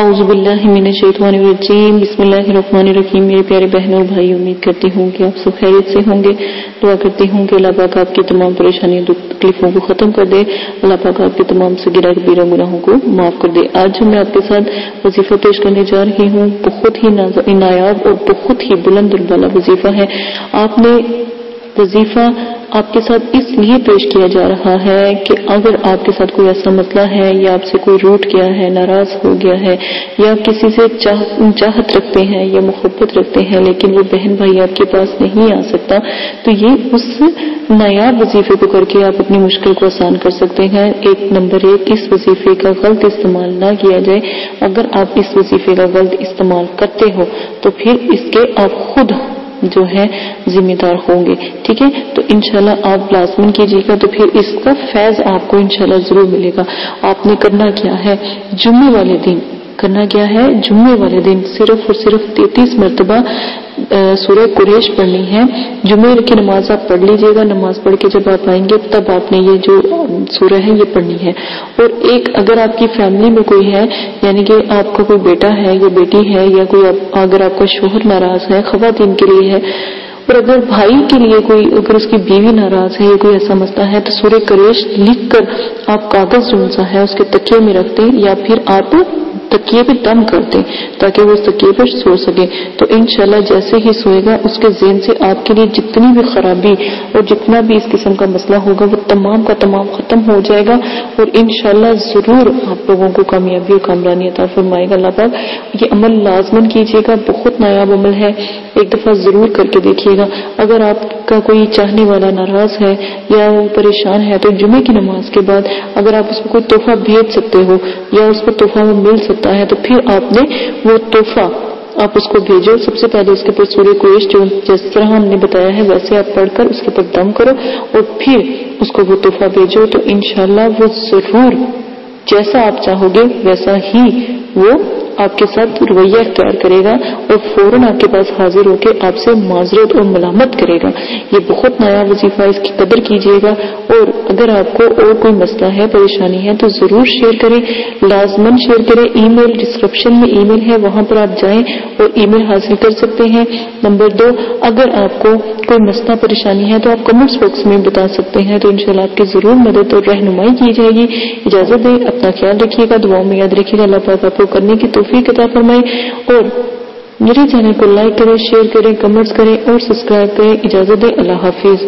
اعوذ باللہ من الشیطان الرجیم، بسم اللہ الرحمن الرحیم۔ میرے پیارے بہنوں اور بھائی، امید کرتی ہوں کہ آپ سب خیریت سے ہوں گے۔ دعا کرتی ہوں کہ اللہ پاک آپ کی تمام پریشانیوں تکلیفوں کو ختم کر دے، اللہ پاک آپ کی تمام صغیرہ کبیرہ گناہوں کو معاف کر دے۔ آج میں آپ کے ساتھ وظیفہ پیش کرنے جا رہی ہوں، بہت ہی نایاب اور بہت ہی بلند بالا وظیفہ ہے۔ آپ نے وظیفہ آپ کے ساتھ اس لیے پیش کیا جا رہا ہے کہ اگر آپ کے ساتھ کوئی ایسا مسئلہ ہے یا آپ سے کوئی روٹ گیا ہے، ناراض ہو گیا ہے، یا کسی سے چاہت رکھتے ہیں یا محبت رکھتے ہیں لیکن وہ بہن بھائی آپ کے پاس نہیں آ سکتا، تو یہ اس نایاب وظیفے کو کر کے آپ اپنی مشکل کو آسان کر سکتے ہیں۔ نمبر 1، اس وظیفے کا غلط استعمال نہ کیا جائے۔ اگر آپ اس وظیفے کا غلط استعمال کرتے ہو تو پھر اس کے آپ خود جو ہے ذمہ دار ہوں گے، ٹھیک ہے؟ تو انشاءاللہ آپ لازمن کیجیے گا تو پھر اس کا فیض آپ کو انشاءاللہ ضرور ملے گا۔ آپ نے کرنا کیا ہے، جمعے والے دن کرنا کیا ہے، جمعے والے دن صرف اور صرف 33 مرتبہ سورہ قریش پڑھنی ہے۔ جمعے کی نماز آپ پڑھ لیجئے گا، نماز پڑھ کے جب آپ آئیں گے تب آپ نے یہ جو سورہ ہے یہ پڑھنی ہے۔ اور ایک اگر آپ کی فیملی میں کوئی ہے، یعنی کہ آپ کا کوئی بیٹا ہے یا بیٹی ہے، یا کوئی اگر آپ کا شوہر ناراض ہے، خواتین کے لیے ہے، اور اگر بھائی کے لیے کوئی، اگر اس کی بیوی ناراض ہے یا کوئی ایسا مسئلہ ہے، تو سورہ قریش لکھ کر آپ کاغذ جو سا ہے اس کے تکیے میں رکھ دیں، یا پھر آپ تکیے پہ دم کر دیں تاکہ وہ تکیے پر سو سکے۔ تو انشاءاللہ جیسے ہی سوئے گا اس کے ذہن سے آپ کے لیے جتنی بھی خرابی اور جتنا بھی اس قسم کا مسئلہ ہوگا وہ تمام کا تمام ختم ہو جائے گا، اور انشاءاللہ ضرور آپ لوگوں کو کامیابی اور کامرانی عطا فرمائے گا اللہ پاک۔ یہ عمل لازمن کیجیے گا، بہت نایاب عمل ہے، ایک دفعہ ضرور کر کے دیکھیے گا۔ اگر آپ کا کوئی چاہنے والا ناراض ہے یا وہ پریشان ہے تو جمعے کی نماز کے بعد اگر آپ اس کو کوئی تحفہ بھیج سکتے ہو یا اس کو تحفہ میں مل سکتا ہے تو پھر آپ نے وہ تحفہ آپ اس کو بھیجو۔ سب سے پہلے اس کے اوپر سورہ قریش جو جس طرح ہم نے بتایا ہے ویسے آپ پڑھ کر اس کے اوپر دم کرو اور پھر اس کو وہ تحفہ بھیجو، تو انشاءاللہ وہ ضرور جیسا آپ چاہو گے ویسا ہی وہ آپ کے ساتھ رویہ اختیار کرے گا اور فوراً آپ کے پاس حاضر ہو کے آپ سے معذرت اور ملامت کرے گا۔ یہ بہت نیا وظیفہ، اس کی قدر کیجیے گا۔ اور اگر آپ کو اور کوئی مسئلہ ہے، پریشانی ہے تو ضرور شیئر کریں، لازمن شیئر کریں۔ ای میل ڈسکرپشن میں ای میل ہے، وہاں پر آپ جائیں اور ای میل حاصل کر سکتے ہیں۔ نمبر 2، اگر آپ کو کوئی مسئلہ پریشانی ہے تو آپ کمنٹس باکس میں بتا سکتے ہیں، تو انشاءاللہ آپ کی ضرور مدد اور رہنمائی کی جائے گی۔ اجازت دیں، اپنا خیال رکھیے گا، دعاؤں میں یاد رکھیے گا۔ اللہ پاک آپ کو کرنے کی توفیق عطا فرمائے، اور میرے چینل کو لائک کریں، شیئر کریں، کمنٹس کریں اور سبسکرائب کریں۔ اجازت دیں، اللہ حافظ۔